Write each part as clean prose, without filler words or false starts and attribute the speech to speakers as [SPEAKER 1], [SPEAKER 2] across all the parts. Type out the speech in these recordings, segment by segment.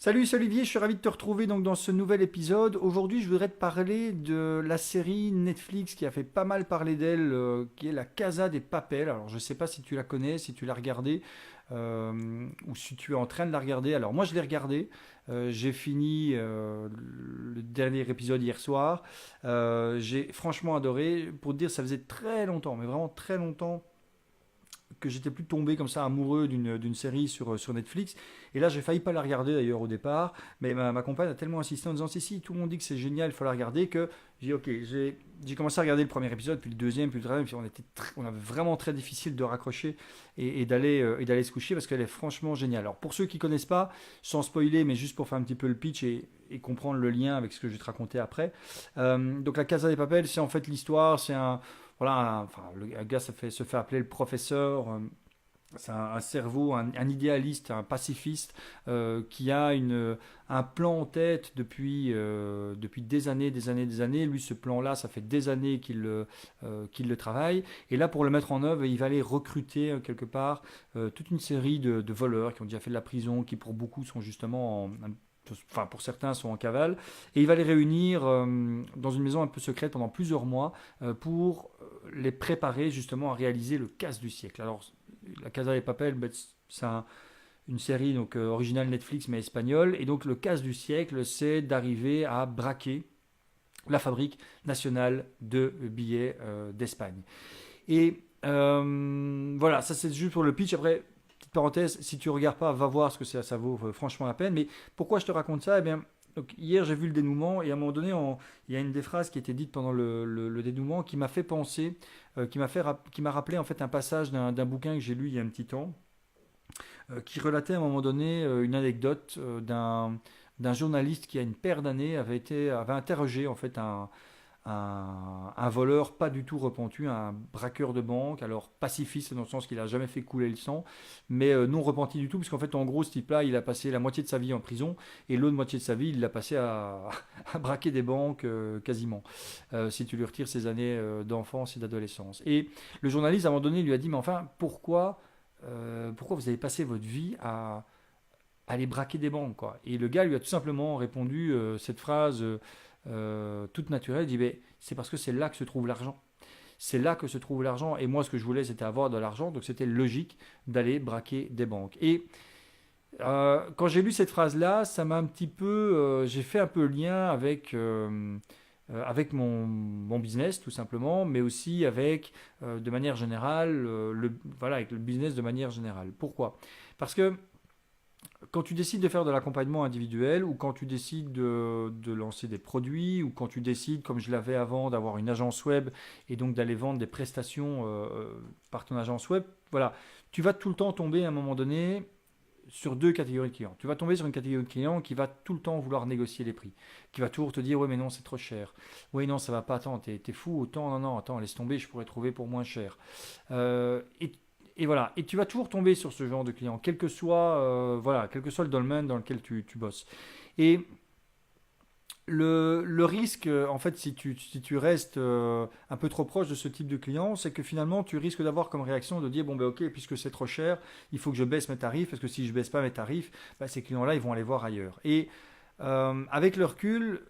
[SPEAKER 1] Salut, c'est Olivier, je suis ravi de te retrouver donc dans ce nouvel épisode. Aujourd'hui, je voudrais te parler de la série Netflix qui a fait pas mal parler d'elle, qui est La Casa des Papel. Alors, je ne sais pas si tu la connais, si tu l'as regardée, ou si tu es en train de la regarder. Alors, moi, je l'ai regardée. J'ai fini le dernier épisode hier soir. J'ai franchement adoré. Pour te dire, ça faisait très longtemps, mais vraiment très longtemps que j'étais plus tombé comme ça amoureux d'une série sur Netflix. Et là, j'ai failli pas la regarder d'ailleurs au départ, mais ma compagne a tellement insisté en disant si, tout le monde dit que c'est génial, il faut la regarder, que j'ai dit ok, j'ai commencé à regarder le premier épisode, puis le deuxième, puis le troisième, puis on avait vraiment très difficile de raccrocher et d'aller se coucher parce qu'elle est franchement géniale. Alors pour ceux qui connaissent pas, sans spoiler, mais juste pour faire un petit peu le pitch et comprendre le lien avec ce que je vais te raconter après. Donc la Casa des Papel, c'est en fait l'histoire, c'est un voilà, enfin, le gars se fait appeler le professeur. C'est un cerveau, un idéaliste, un pacifiste qui a un plan en tête depuis des années, des années, des années. Lui, ce plan-là, ça fait des années qu'il le travaille. Et là, pour le mettre en œuvre, il va aller recruter quelque part toute une série de voleurs qui ont déjà fait de la prison, qui pour beaucoup sont justement enfin pour certains sont en cavale, et il va les réunir dans une maison un peu secrète pendant plusieurs mois pour les préparer justement à réaliser le casse du siècle. Alors la Casa des Papel, ben, c'est une série donc originale Netflix mais espagnole, et donc le casse du siècle, c'est d'arriver à braquer la fabrique nationale de billets d'Espagne. Et voilà, ça c'est juste pour le pitch. Après, petite parenthèse, si tu ne regardes pas, va voir ce que ça vaut franchement la peine. Mais pourquoi je te raconte ça? Eh bien, donc hier j'ai vu le dénouement et à un moment donné, il y a une des phrases qui était dite pendant le dénouement qui m'a fait penser, qui m'a rappelé en fait un passage d'un bouquin que j'ai lu il y a un petit temps, qui relatait à un moment donné une anecdote d'un journaliste qui, à une paire d'années, avait interrogé en fait un voleur pas du tout repenti, un braqueur de banque, alors pacifiste dans le sens qu'il n'a jamais fait couler le sang, mais non repenti du tout, parce qu'en fait, en gros, ce type-là, il a passé la moitié de sa vie en prison, et l'autre moitié de sa vie, il l'a passé à braquer des banques quasiment, si tu lui retires ses années d'enfance et d'adolescence. Et le journaliste, à un moment donné, lui a dit, mais enfin, pourquoi vous avez passé votre vie à aller braquer des banques, quoi. Et le gars lui a tout simplement répondu cette phrase toute naturelle, il dit ben, c'est parce que c'est là que se trouve l'argent. C'est là que se trouve l'argent. Et moi, ce que je voulais, c'était avoir de l'argent. Donc, c'était logique d'aller braquer des banques. Et quand j'ai lu cette phrase-là, ça m'a un petit peu. J'ai fait un peu le lien avec mon business, tout simplement, mais aussi avec, de manière générale, voilà, avec le business de manière générale. Pourquoi? Parce que quand tu décides de faire de l'accompagnement individuel ou quand tu décides de lancer des produits ou quand tu décides, comme je l'avais avant, d'avoir une agence web et donc d'aller vendre des prestations par ton agence web, voilà, tu vas tout le temps tomber à un moment donné sur deux catégories de clients. Tu vas tomber sur une catégorie de clients qui va tout le temps vouloir négocier les prix, qui va toujours te dire ouais mais non c'est trop cher, oui non ça va pas, attends t'es fou, autant non non attends laisse tomber je pourrais trouver pour moins cher. Et voilà, et tu vas toujours tomber sur ce genre de client, voilà, quel que soit le domaine dans lequel tu bosses. Et le risque, en fait, si tu restes un peu trop proche de ce type de client, c'est que finalement, tu risques d'avoir comme réaction de dire, bon, ben ok, puisque c'est trop cher, il faut que je baisse mes tarifs, parce que si je baisse pas mes tarifs, ben, ces clients-là, ils vont aller voir ailleurs. Et avec le recul,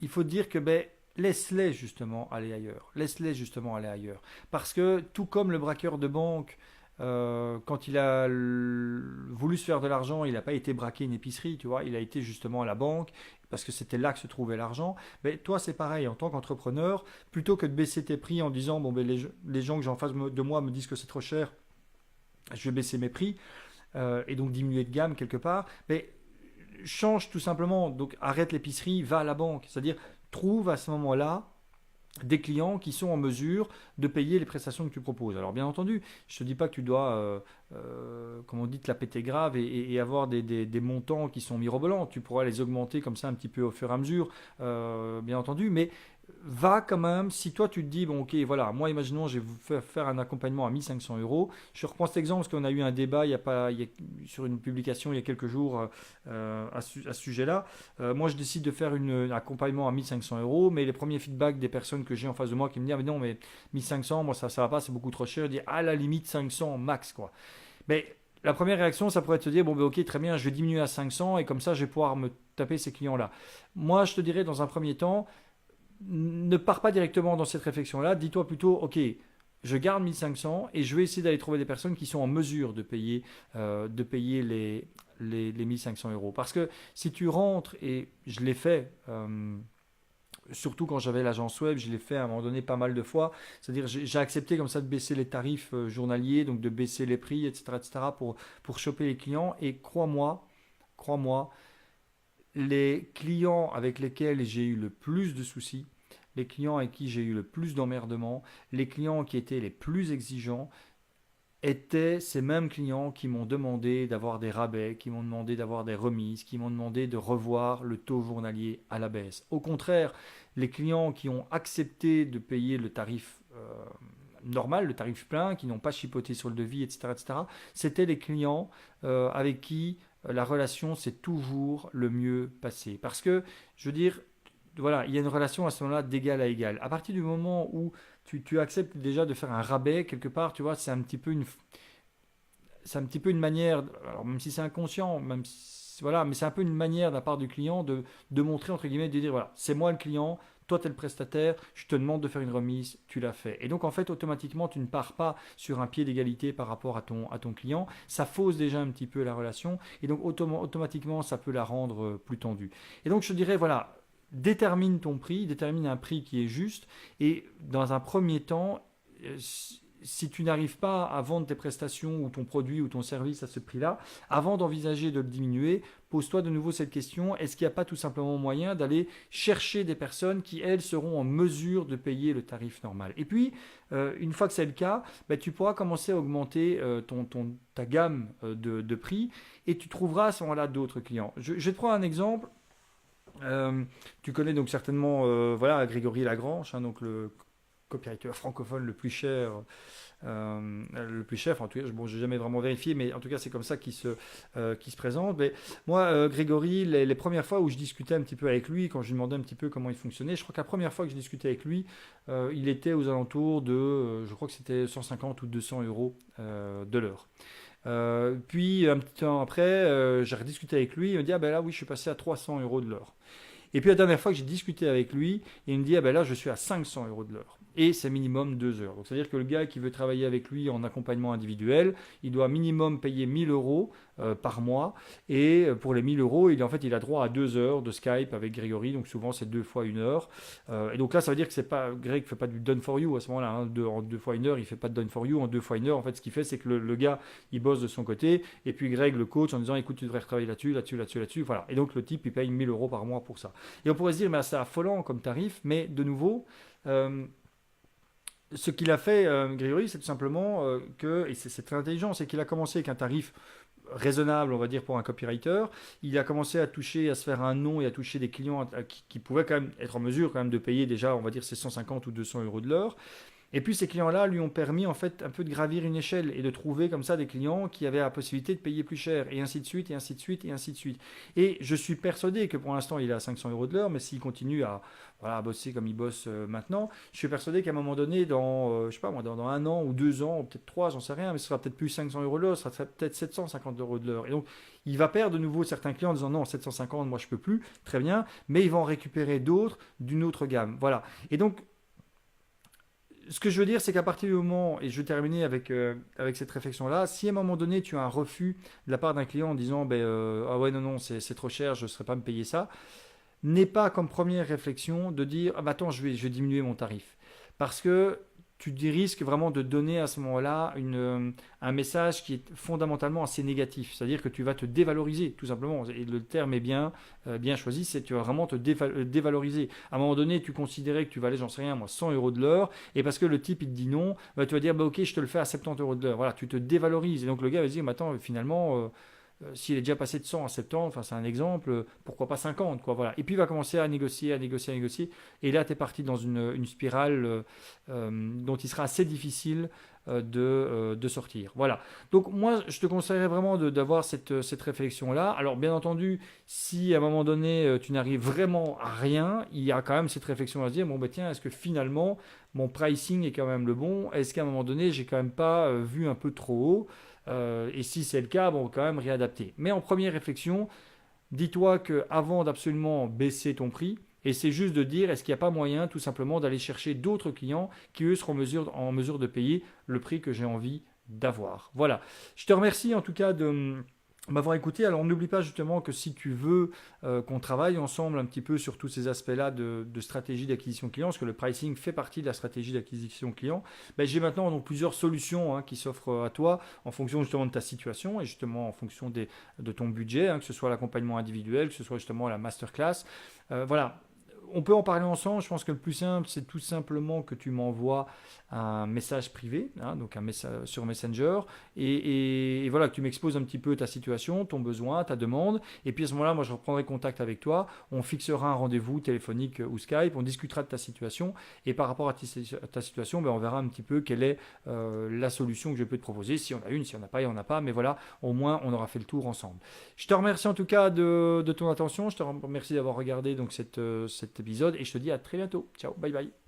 [SPEAKER 1] il faut dire que ben, laisse-les justement aller ailleurs. Laisse-les justement aller ailleurs. Parce que tout comme le braqueur de banque, quand il a voulu se faire de l'argent, il n'a pas été braquer une épicerie, tu vois, il a été justement à la banque parce que c'était là que se trouvait l'argent. Mais toi, c'est pareil, en tant qu'entrepreneur, plutôt que de baisser tes prix en disant, bon, ben, les gens que j'ai en face de moi me disent que c'est trop cher, je vais baisser mes prix et donc diminuer de gamme quelque part. Mais change tout simplement, donc arrête l'épicerie, va à la banque. C'est-à-dire, trouve à ce moment-là des clients qui sont en mesure de payer les prestations que tu proposes. Alors bien entendu, je ne te dis pas que tu dois, comme on dit, te la péter grave et avoir des montants qui sont mirobolants. Tu pourras les augmenter comme ça un petit peu au fur et à mesure, bien entendu, mais va quand même, si toi tu te dis, bon ok, voilà, moi imaginons, je vais vous faire un accompagnement à 1500 euros. Je reprends cet exemple parce qu'on a eu un débat sur une publication il y a quelques jours à ce sujet-là. Moi je décide de faire un accompagnement à 1500 euros, mais les premiers feedbacks des personnes que j'ai en face de moi qui me disent, ah, mais non, mais 1500, moi ça va pas, c'est beaucoup trop cher. Je dis, à la limite 500 max, quoi. Mais la première réaction, ça pourrait te dire, bon, ben, ok, très bien, je vais diminuer à 500 et comme ça, je vais pouvoir me taper ces clients-là. Moi, je te dirais, dans un premier temps, ne pars pas directement dans cette réflexion-là. Dis-toi plutôt, ok, je garde 1500 et je vais essayer d'aller trouver des personnes qui sont en mesure de payer les 1500 euros. Parce que si tu rentres, et je l'ai fait, surtout quand j'avais l'agence web, je l'ai fait à un moment donné pas mal de fois. C'est-à-dire, j'ai accepté comme ça de baisser les tarifs journaliers, donc de baisser les prix, etc., pour choper les clients. Et crois-moi, les clients avec lesquels j'ai eu le plus de soucis, les clients avec qui j'ai eu le plus d'emmerdements, les clients qui étaient les plus exigeants, étaient ces mêmes clients qui m'ont demandé d'avoir des rabais, qui m'ont demandé d'avoir des remises, qui m'ont demandé de revoir le taux journalier à la baisse. Au contraire, les clients qui ont accepté de payer le tarif normal, le tarif plein, qui n'ont pas chipoté sur le devis, etc., c'était les clients avec qui la relation s'est toujours le mieux passée. Parce que, je veux dire, voilà, il y a une relation à ce moment-là d'égal à égal. À partir du moment où tu acceptes déjà de faire un rabais quelque part, tu vois, c'est un petit peu une manière, alors même si c'est inconscient, même si, voilà, mais c'est un peu une manière de la part du client de montrer, entre guillemets, de dire, voilà, c'est moi le client, toi tu es le prestataire, je te demande de faire une remise, tu l'as fait. Et donc en fait, automatiquement, tu ne pars pas sur un pied d'égalité par rapport à ton client, ça fausse déjà un petit peu la relation, et donc automatiquement, ça peut la rendre plus tendue. Et donc je te dirais, voilà, détermine ton prix, détermine un prix qui est juste, et dans un premier temps, si tu n'arrives pas à vendre tes prestations ou ton produit ou ton service à ce prix-là, avant d'envisager de le diminuer, pose-toi de nouveau cette question, est-ce qu'il n'y a pas tout simplement moyen d'aller chercher des personnes qui, elles, seront en mesure de payer le tarif normal. Et puis, une fois que c'est le cas, ben, tu pourras commencer à augmenter ta gamme de prix et tu trouveras à ce moment-là d'autres clients. Je te prends un exemple. Tu connais donc certainement voilà, Grégory Lagrange, hein, donc le copywriter francophone le plus cher. Enfin, en tout cas, bon, j'ai jamais vraiment vérifié, mais en tout cas, c'est comme ça qu'il se présente. Mais moi, Grégory, les premières fois où je discutais un petit peu avec lui, quand je lui demandais un petit peu comment il fonctionnait, je crois que la première fois que je discutais avec lui, il était aux alentours de, je crois que c'était 150 ou 200 euros de l'heure. Puis un petit temps après, j'ai rediscuté avec lui, il me dit ah ben là oui je suis passé à 300 euros de l'heure. Et puis la dernière fois que j'ai discuté avec lui, il me dit ah ben là je suis à 500 euros de l'heure. Et c'est minimum 2 heures. Donc c'est-à-dire que le gars qui veut travailler avec lui en accompagnement individuel, il doit minimum payer 1000 euros par mois. Et pour les 1000 euros, en fait, il a droit à 2 heures de Skype avec Grégory. Donc souvent c'est 2 fois 1 heure. Et donc là ça veut dire que c'est pas, Greg ne fait pas du done for you à ce moment-là. Hein. En 2 fois 1 heure, il ne fait pas de done for you. En 2 fois 1 heure, en fait ce qu'il fait c'est que le gars il bosse de son côté. Et puis Greg le coach en disant écoute tu devrais retravailler là-dessus, là-dessus, là-dessus, là-dessus. Voilà. Et donc le type il paye 1000 euros par mois pour ça. Et on pourrait se dire, mais c'est affolant comme tarif, mais de nouveau, euh, ce qu'il a fait, Grégory, c'est tout simplement que, et c'est très intelligent, c'est qu'il a commencé avec un tarif raisonnable, on va dire, pour un copywriter. Il a commencé à toucher, à se faire un nom et à toucher des clients qui pouvaient quand même être en mesure quand même de payer déjà, on va dire, ces 150 ou 200 euros de l'heure. Et puis ces clients-là lui ont permis en fait un peu de gravir une échelle et de trouver comme ça des clients qui avaient la possibilité de payer plus cher et ainsi de suite et ainsi de suite et ainsi de suite. Et je suis persuadé que pour l'instant il est à 500 euros de l'heure, mais s'il continue voilà, à bosser comme il bosse maintenant, je suis persuadé qu'à un moment donné, je sais pas moi, dans 1 an ou 2 ans ou peut-être 3, j'en sais rien, mais ce sera peut-être plus 500 euros de l'heure, ce sera peut-être 750 euros de l'heure. Et donc il va perdre de nouveau certains clients en disant non 750 moi je peux plus, très bien, mais il va en récupérer d'autres d'une autre gamme. Voilà. Et donc ce que je veux dire, c'est qu'à partir du moment, et je vais terminer avec cette réflexion-là, si à un moment donné tu as un refus de la part d'un client en disant ben, ah ouais, non, non, c'est trop cher, je ne saurais pas me payer ça, n'est pas comme première réflexion de dire ah bah attends, je vais diminuer mon tarif. Parce que tu risques vraiment de donner à ce moment-là un message qui est fondamentalement assez négatif. C'est-à-dire que tu vas te dévaloriser, tout simplement. Et le terme est bien choisi, c'est que tu vas vraiment te dévaloriser. À un moment donné, tu considérais que tu valais, j'en sais rien, moi, 100 euros de l'heure, et parce que le type, il te dit non, bah, tu vas dire, bah, ok, je te le fais à 70 euros de l'heure. Voilà, tu te dévalorises. Et donc le gars va se dire, mais attends, finalement, s'il est déjà passé de 100 à 70, enfin c'est un exemple, pourquoi pas 50 quoi, voilà. Et puis il va commencer à négocier, à négocier, à négocier. Et là, tu es parti dans une spirale dont il sera assez difficile de sortir. Voilà. Donc moi, je te conseillerais vraiment d'avoir cette réflexion-là. Alors bien entendu, si à un moment donné, tu n'arrives vraiment à rien, il y a quand même cette réflexion à se dire, bon ben tiens, est-ce que finalement, mon pricing est quand même le bon? Est-ce qu'à un moment donné, j'ai quand même pas vu un peu trop haut? Et si c'est le cas, bon, on va quand même réadapter. Mais en première réflexion, dis-toi qu'avant d'absolument baisser ton prix, et c'est juste de dire, est-ce qu'il n'y a pas moyen tout simplement d'aller chercher d'autres clients qui, eux, seront en mesure de payer le prix que j'ai envie d'avoir. Voilà. Je te remercie en tout cas de m'avoir écouté. Alors n'oublie pas justement que si tu veux qu'on travaille ensemble un petit peu sur tous ces aspects-là de stratégie d'acquisition client, parce que le pricing fait partie de la stratégie d'acquisition client, ben, j'ai maintenant donc plusieurs solutions qui s'offrent à toi en fonction justement de ta situation et justement en fonction de ton budget, que ce soit l'accompagnement individuel, que ce soit justement la masterclass. Voilà, on peut en parler ensemble. Je pense que le plus simple, c'est tout simplement que tu m'envoies un message privé, donc un message sur Messenger, et voilà, que tu m'exposes un petit peu ta situation, ton besoin, ta demande. Et puis à ce moment-là, moi, je reprendrai contact avec toi. On fixera un rendez-vous téléphonique ou Skype. On discutera de ta situation. Et par rapport à ta situation, ben, on verra un petit peu quelle est la solution que je peux te proposer. Si on a une, si on n'a pas, il n'y en a pas. Mais voilà, au moins, on aura fait le tour ensemble. Je te remercie en tout cas de ton attention. Je te remercie d'avoir regardé donc cet épisode et je te dis à très bientôt. Ciao, bye bye.